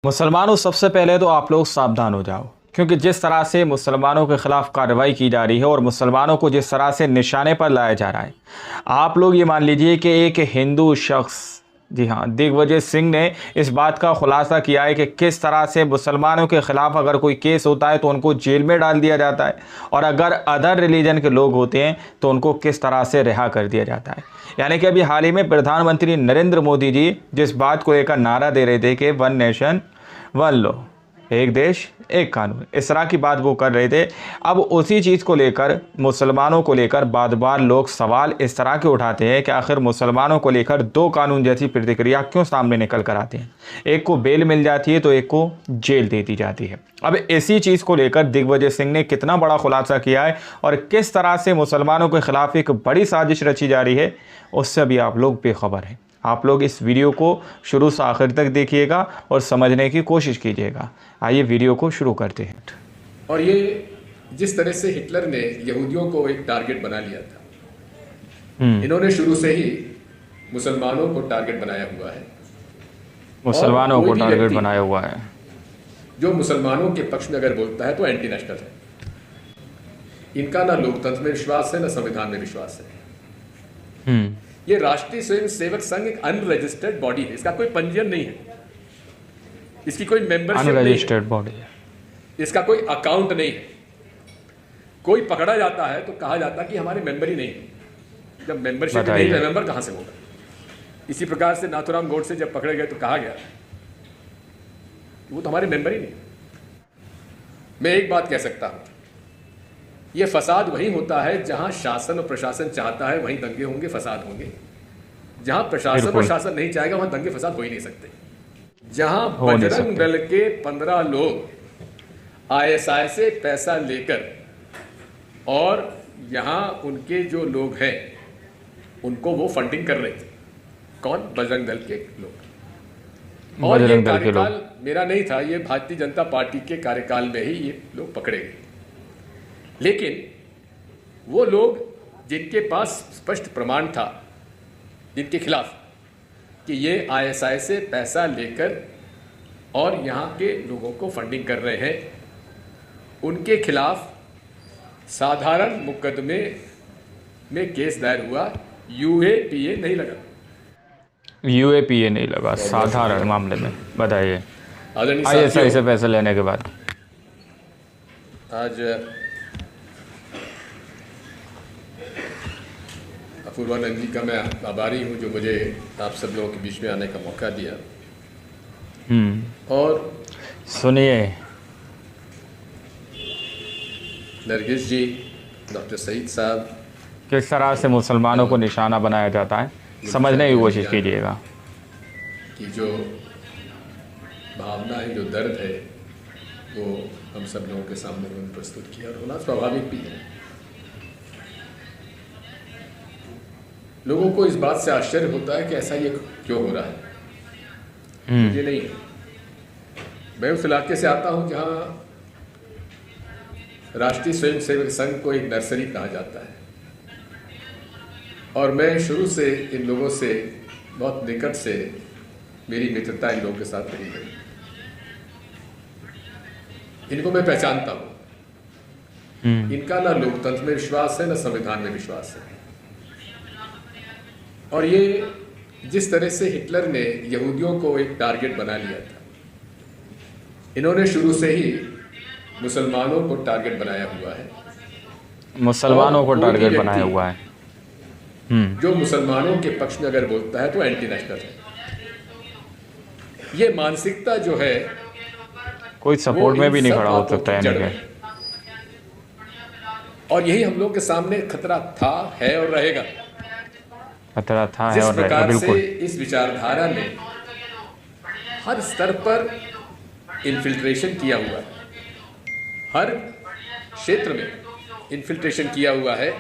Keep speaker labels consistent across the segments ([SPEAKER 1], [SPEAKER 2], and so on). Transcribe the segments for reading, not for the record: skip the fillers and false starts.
[SPEAKER 1] मुसलमानों, सबसे पहले तो आप लोग सावधान हो जाओ, क्योंकि जिस तरह से मुसलमानों के ख़िलाफ़ कार्रवाई की जा रही है और मुसलमानों को जिस तरह से निशाने पर लाया जा रहा है, आप लोग ये मान लीजिए कि एक हिंदू शख्स, जी हाँ, दिग्विजय सिंह ने इस बात का खुलासा किया है कि किस तरह से मुसलमानों के ख़िलाफ़ अगर कोई केस होता है तो उनको जेल में डाल दिया जाता है, और अगर अदर रिलीजन के लोग होते हैं तो उनको किस तरह से रिहा कर दिया जाता है। यानी कि अभी हाल ही में प्रधानमंत्री नरेंद्र मोदी जी जिस बात को लेकर नारा दे रहे थे कि वन नेशन वन लॉ, एक देश एक कानून, इस तरह की बात वो कर रहे थे। अब उसी चीज़ को लेकर, मुसलमानों को लेकर बार बार लोग सवाल इस तरह के उठाते हैं कि आखिर मुसलमानों को लेकर दो कानून जैसी प्रतिक्रिया क्यों सामने निकल कर आते हैं। एक को बेल मिल जाती है तो एक को जेल दे दी जाती है। अब इसी चीज़ को लेकर दिग्विजय सिंह ने कितना बड़ा खुलासा किया है और किस तरह से मुसलमानों के खिलाफ एक बड़ी साजिश रची जा रही है, उससे भी आप लोग बेखबर हैं। आप लोग इस वीडियो को शुरू से आखिर तक देखिएगा और समझने की कोशिश कीजिएगा। आइए वीडियो को शुरू करते हैं।
[SPEAKER 2] और ये जिस तरह से हिटलर ने यहूदियों को एक टारगेट बना लिया था, इन्होंने शुरू से ही मुसलमानों को टारगेट बनाया हुआ है।
[SPEAKER 1] मुसलमानों को टारगेट बनाया हुआ है।
[SPEAKER 2] जो मुसलमानों के पक्ष में अगर बोलता है तो एंटी नेशनल है। इनका ना लोकतंत्र में विश्वास है, ना संविधान में विश्वास है। ये राष्ट्रीय स्वयं सेवक संघ एक अनरजिस्टर्ड बॉडी है, इसका कोई पंजीयन नहीं है, इसकी कोई मेंबरशिप नहीं
[SPEAKER 1] बॉडी है,
[SPEAKER 2] इसका कोई अकाउंट नहीं है। कोई पकड़ा जाता है तो कहा जाता है कि हमारे मेंबर ही नहीं है। जब मेंबरशिप नहीं है, मेंबर कहां से होगा? इसी प्रकार से नाथुराम गोडसे जब पकड़े गए तो कहा गया वो तो हमारे मेंबर ही नहीं। मैं एक बात कह सकता हूं, यह फसाद वहीं होता है जहां शासन और प्रशासन चाहता है, वहीं दंगे होंगे, फसाद होंगे। जहां प्रशासन और शासन नहीं चाहेगा वहां दंगे फसाद हो ही नहीं सकते। जहां बजरंग दल के 15 लोग आईएसआई से पैसा लेकर, और यहां उनके जो लोग हैं उनको वो फंडिंग कर रहे थे। कौन? बजरंग दल के लोग। और ये कार्यकाल मेरा नहीं था, ये भारतीय जनता पार्टी के कार्यकाल में ही ये लोग पकड़े गए। लेकिन वो लोग जिनके पास स्पष्ट प्रमाण था जिनके खिलाफ कि ये आईएसआई से पैसा लेकर और यहाँ के लोगों को फंडिंग कर रहे हैं, उनके खिलाफ साधारण मुकदमे में केस दायर हुआ। यूएपीए नहीं लगा,
[SPEAKER 1] यूएपीए नहीं लगा, साधारण मामले में। बताइए, आईएसआई से पैसा लेने के बाद
[SPEAKER 2] आज अपूर्वानंद जी का मैं आभारी हूँ जो मुझे आप सब लोगों के बीच में आने का मौका दिया। और
[SPEAKER 1] सुनिए,
[SPEAKER 2] नरगिस जी, डॉक्टर सईद साहब,
[SPEAKER 1] किस तरह से मुसलमानों को निशाना बनाया जाता है, समझने की कोशिश कीजिएगा।
[SPEAKER 2] कि जो भावना है, जो दर्द है, वो हम सब लोगों के सामने उन्होंने प्रस्तुत किया, और होना स्वाभाविक भी है। लोगों को इस बात से आश्चर्य होता है कि ऐसा ये क्यों हो रहा है। मुझे नहीं है। मैं उस इलाके से आता हूं जहां राष्ट्रीय स्वयं सेवक संघ को एक नर्सरी कहा जाता है, और मैं शुरू से इन लोगों से बहुत निकट से मेरी मित्रता इन लोगों के साथ रही है। इनको मैं पहचानता हूं। इनका ना लोकतंत्र में विश्वास है, ना संविधान में विश्वास है। और ये जिस तरह से हिटलर ने यहूदियों को एक टारगेट बना लिया था, इन्होंने शुरू से ही मुसलमानों को टारगेट बनाया हुआ है।
[SPEAKER 1] मुसलमानों को टारगेट बनाया हुआ है।
[SPEAKER 2] जो मुसलमानों के पक्ष में अगर बोलता है तो एंटी नेशनल है। ये मानसिकता जो है,
[SPEAKER 1] कोई सपोर्ट में भी नहीं खड़ा हो सकता है। और
[SPEAKER 2] यही हम लोग के सामने खतरा था, है और रहेगा।
[SPEAKER 1] खतरा था,
[SPEAKER 2] जिस
[SPEAKER 1] है और रहेगा,
[SPEAKER 2] प्रकार
[SPEAKER 1] बिल्कुल।
[SPEAKER 2] से इस विचारधारा ने हर स्तर पर इन्फिल्ट्रेशन किया हुआ है, हर क्षेत्र में इन्फिल्ट्रेशन किया हुआ है,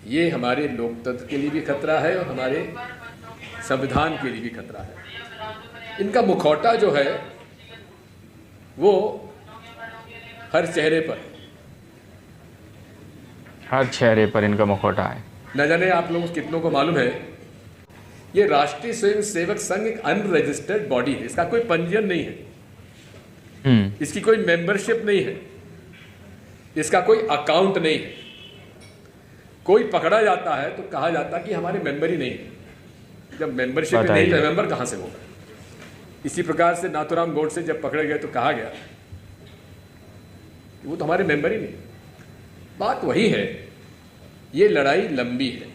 [SPEAKER 2] ये हमारे लोकतंत्र के लिए भी खतरा है और हमारे संविधान के लिए भी खतरा है। इनका मुखौटा जो है वो हर चेहरे पर
[SPEAKER 1] इनका मुखौटा है।
[SPEAKER 2] न जाने आप लोगों कितनों को मालूम है ये राष्ट्रीय स्वयं सेवक संघ एक अनरजिस्टर्ड बॉडी है, इसका कोई पंजीयन नहीं है, इसकी कोई मेंबरशिप नहीं है, इसका कोई अकाउंट नहीं है। कोई पकड़ा जाता है तो कहा जाता है कि हमारे मेंबर ही नहीं है। जब मेंबरशिप ही नहीं तो मेंबर कहां से होगा? इसी प्रकार से नाथूराम गोडसे जब पकड़े गए तो कहा गया कि वो तो हमारे मेंबर ही नहीं। बात वही है, ये लड़ाई लंबी है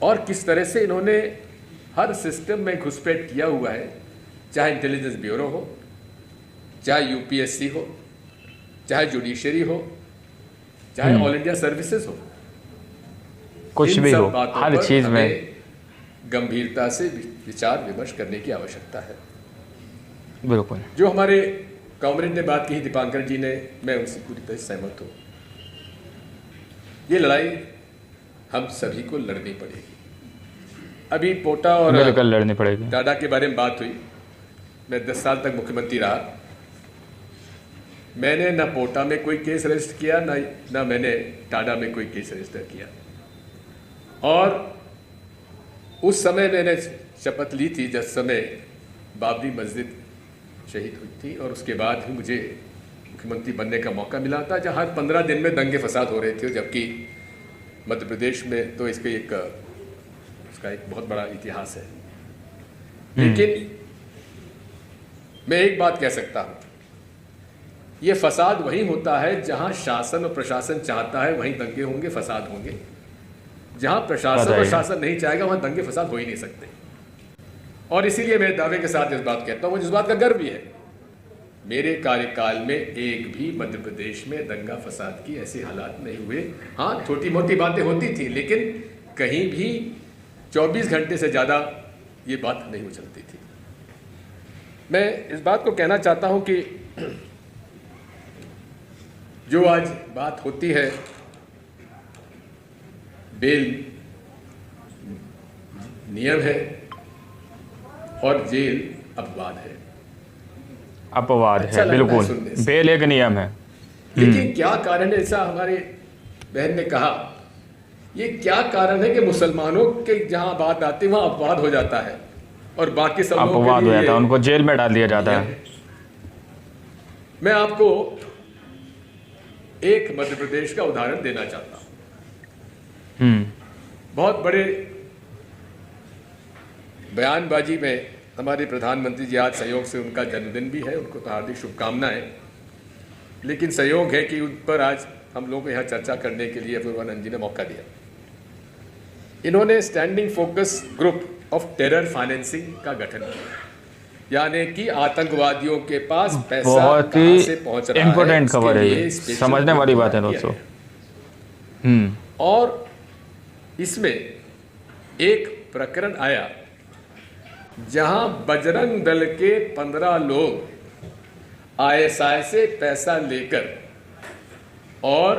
[SPEAKER 2] और किस तरह से इन्होंने हर सिस्टम में घुसपैठ किया हुआ है, चाहे इंटेलिजेंस ब्यूरो हो, चाहे यूपीएससी हो, चाहे जुडिशरी हो, चाहे ऑल इंडिया सर्विसेज हो,
[SPEAKER 1] कुछ भी हो, हर चीज में
[SPEAKER 2] गंभीरता से विचार विमर्श करने की आवश्यकता है।
[SPEAKER 1] बिल्कुल।
[SPEAKER 2] जो हमारे कॉमरेड ने बात की, दीपांकर जी ने, मैं उनसे पूरी तरह सहमत हूँ। ये लड़ाई हम सभी को लड़नी पड़ेगी। अभी पोटा और
[SPEAKER 1] बिल्कुल लड़नी पड़ेगी।
[SPEAKER 2] टाडा के बारे में बात हुई। मैं 10 साल तक मुख्यमंत्री रहा, मैंने ना पोटा में कोई केस रजिस्टर किया, ना मैंने टाडा में कोई केस रजिस्टर किया। और उस समय मैंने शपथ ली थी जिस समय बाबरी मस्जिद शहीद हुई थी, और उसके बाद ही मुझे मुख्यमंत्री बनने का मौका मिला था, जहाँ 15 दिन में दंगे फसाद हो रहे थे। जबकि मध्य प्रदेश में तो इसका एक बहुत बड़ा इतिहास है। लेकिन मैं एक बात कह सकता हूँ, ये फसाद वहीं होता है जहाँ शासन और प्रशासन चाहता है वहीं दंगे होंगे, फसाद होंगे। जहाँ प्रशासन और शासन नहीं चाहेगा वहाँ दंगे फसाद हो ही नहीं सकते। और इसीलिए मैं दावे के साथ इस बात कहता हूँ, मुझे इस बात का गर्व भी है, मेरे कार्यकाल में एक भी मध्य प्रदेश में दंगा फसाद की ऐसे हालात नहीं हुए। हाँ, छोटी मोटी बातें होती थी, लेकिन कहीं भी 24 घंटे से ज़्यादा ये बात नहीं उछलती थी। मैं इस बात को कहना चाहता हूँ कि जो आज बात होती है बेल नियम है और जेल अपवाद है।
[SPEAKER 1] अपवाद है, बिल्कुल। बेल एक नियम है।
[SPEAKER 2] लेकिन क्या कारण है, ऐसा हमारे बहन ने कहा, ये क्या कारण है कि मुसलमानों के जहां बात आती है वहां अपवाद हो जाता है और बाकी सब
[SPEAKER 1] अपवाद हो जाता है, उनको जेल में डाल दिया जाता है।
[SPEAKER 2] मैं आपको एक मध्य प्रदेश का उदाहरण देना चाहता हूं। बहुत बड़े बयानबाजी में हमारे प्रधानमंत्री जी, आज संयोग से उनका जन्मदिन भी है, उनको तो हार्दिक शुभकामनाएं। लेकिन संयोग है कि उन पर आज हम लोग यहाँ चर्चा करने के लिए पूर्वानंद जी ने मौका दिया। इन्होंने standing focus group of terror financing का गठन किया, यानी कि आतंकवादियों के पास पैसा कहां से पहुंच रहा है,
[SPEAKER 1] इंपॉर्टेंट खबर है ये, समझने वाली बात है दोस्तों।
[SPEAKER 2] और इसमें एक प्रकरण आया जहां बजरंग दल के 15 लोग आईएसआई से पैसा लेकर, और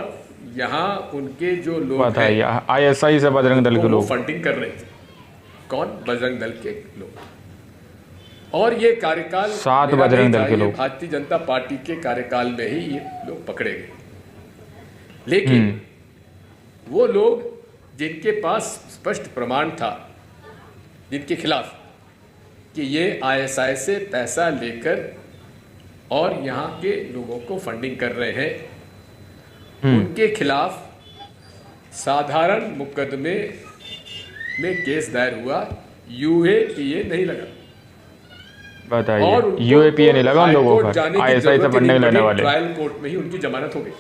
[SPEAKER 2] यहां उनके जो लोग हैं
[SPEAKER 1] आईएसआई से बजरंग दल के लोग
[SPEAKER 2] फंडिंग कर रहे थे। कौन? बजरंग दल के लोग। और ये कार्यकाल
[SPEAKER 1] 7 बजरंग दल के लोग,
[SPEAKER 2] भारतीय जनता पार्टी के कार्यकाल में ही ये लोग पकड़े गए। लेकिन वो लोग जिनके पास स्पष्ट प्रमाण था, जिनके खिलाफ कि ये आईएसआई से पैसा लेकर और यहाँ के लोगों को फंडिंग कर रहे हैं, उनके खिलाफ साधारण मुकदमे में केस दायर हुआ, यूएपीए नहीं लगा।
[SPEAKER 1] बताइए, यूएपीए नहीं लगा उन लोगों पर, आईएसआई से फंडिंग लेने वाले।
[SPEAKER 2] ट्रायल कोर्ट में ही उनकी जमानत हो गई।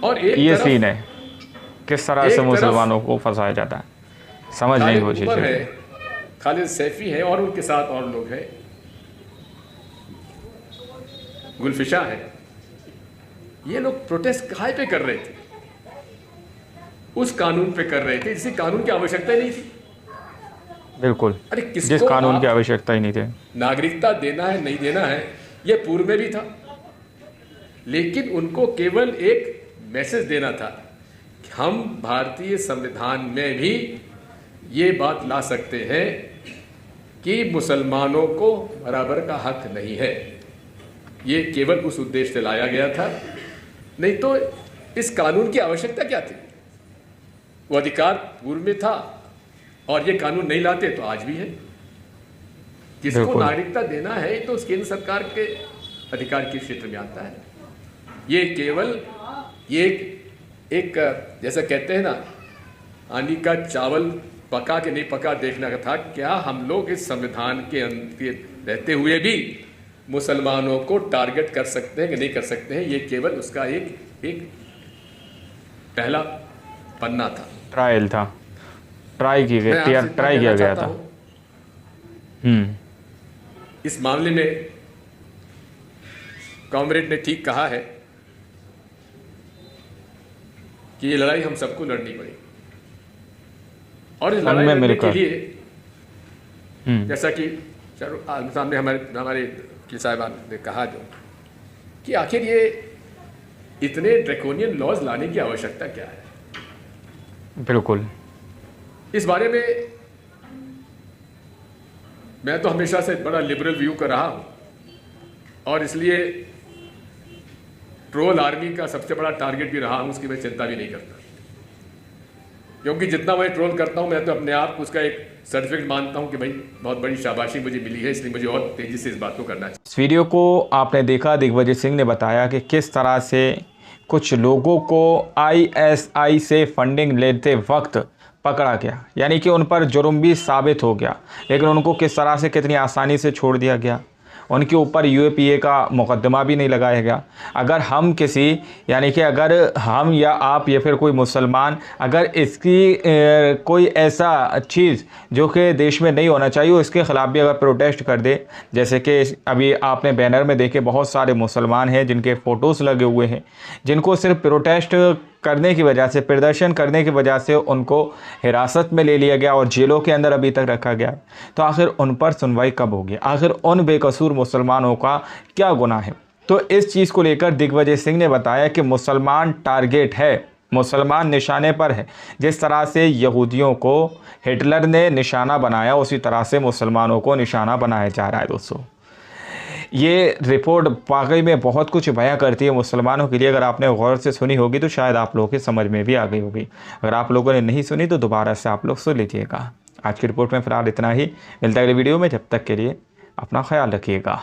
[SPEAKER 2] और
[SPEAKER 1] ये सीन है, किस तरह से मुसलमानों को फंसाया जाता है, समझने की कोशिश है।
[SPEAKER 2] खालिद सैफी है और उनके साथ और लोग हैं, गुलफिशा है। ये लोग प्रोटेस्ट कहाँ पे कर रहे थे? उस कानून पे कर रहे थे जिसे कानून की आवश्यकता ही नहीं थी।
[SPEAKER 1] बिल्कुल,
[SPEAKER 2] अरे
[SPEAKER 1] जिस कानून की आवश्यकता ही नहीं थी।
[SPEAKER 2] नागरिकता देना है नहीं देना है ये पूर्व में भी था, लेकिन उनको केवल एक मैसेज देना था कि हम भारतीय संविधान में भी ये बात ला सकते हैं कि मुसलमानों को बराबर का हक नहीं है। ये केवल उस उद्देश्य से लाया गया था, नहीं तो इस कानून की आवश्यकता क्या थी? वो अधिकार पूर्व में था और ये कानून नहीं लाते तो आज भी है। जिसको
[SPEAKER 1] बिल्कुल।
[SPEAKER 2] नागरिकता देना है तो केंद्र सरकार के अधिकार के क्षेत्र में आता है। ये केवल ये एक जैसा कहते हैं ना, आनी का चावल पका के नहीं पका देखना का था। क्या हम लोग इस संविधान के रहते हुए भी मुसलमानों को टारगेट कर सकते हैं कि नहीं कर सकते हैं? ये केवल उसका एक पहला पन्ना था,
[SPEAKER 1] ट्रायल था, ट्राई किया गया था।
[SPEAKER 2] इस मामले में कॉमरेड ने ठीक कहा है कि ये लड़ाई हम सबको लड़नी पड़ेगी और इस लड़ाई लड़ने के लिए जैसा कि सामने हमारे वकील साहिबान ने कहा जो कि आखिर ये इतने ड्रैकोनियन लॉज लाने की आवश्यकता क्या है।
[SPEAKER 1] बिल्कुल,
[SPEAKER 2] इस बारे में मैं तो हमेशा से बड़ा लिबरल व्यू कर रहा हूं और इसलिए ट्रोल आर्मी का सबसे बड़ा टारगेट भी रहा हूं। उसकी मैं चिंता भी नहीं करता, क्योंकि जितना मैं ट्रोल करता हूं मैं तो अपने आप को उसका एक सर्टिफिकेट मानता हूं कि भाई बहुत बड़ी शाबाशी मुझे मिली है, इसलिए मुझे और तेजी से इस बात को करना चाहिए।
[SPEAKER 1] इस वीडियो को आपने देखा, दिग्विजय सिंह ने बताया कि किस तरह से कुछ लोगों को ISI से फंडिंग लेते वक्त पकड़ा गया, यानी कि उन पर जुर्म भी साबित हो गया, लेकिन उनको किस तरह से कितनी आसानी से छोड़ दिया गया। उनके ऊपर UAPA का मुकदमा भी नहीं लगाया गया। अगर हम किसी, यानी कि अगर हम या आप या फिर कोई मुसलमान अगर इसकी कोई ऐसा चीज़ जो कि देश में नहीं होना चाहिए इसके ख़िलाफ़ भी अगर प्रोटेस्ट कर दे, जैसे कि अभी आपने बैनर में देखे बहुत सारे मुसलमान हैं जिनके फ़ोटोज़ लगे हुए हैं, जिनको सिर्फ प्रोटेस्ट करने की वजह से, प्रदर्शन करने की वजह से उनको हिरासत में ले लिया गया और जेलों के अंदर अभी तक रखा गया। तो आखिर उन पर सुनवाई कब होगी? आखिर उन बेकसूर मुसलमानों का क्या गुनाह है? तो इस चीज़ को लेकर दिग्विजय सिंह ने बताया कि मुसलमान टारगेट है, मुसलमान निशाने पर है। जिस तरह से यहूदियों को हिटलर ने निशाना बनाया उसी तरह से मुसलमानों को निशाना बनाया जा रहा है। दोस्तों, ये रिपोर्ट वाकई में बहुत कुछ बयां करती है मुसलमानों के लिए। अगर आपने गौर से सुनी होगी तो शायद आप लोगों की समझ में भी आ गई होगी। अगर आप लोगों ने नहीं सुनी तो दोबारा से आप लोग सुन लीजिएगा। आज की रिपोर्ट में फ़िलहाल इतना ही, मिलता है अगली वीडियो में। जब तक के लिए अपना ख्याल रखिएगा।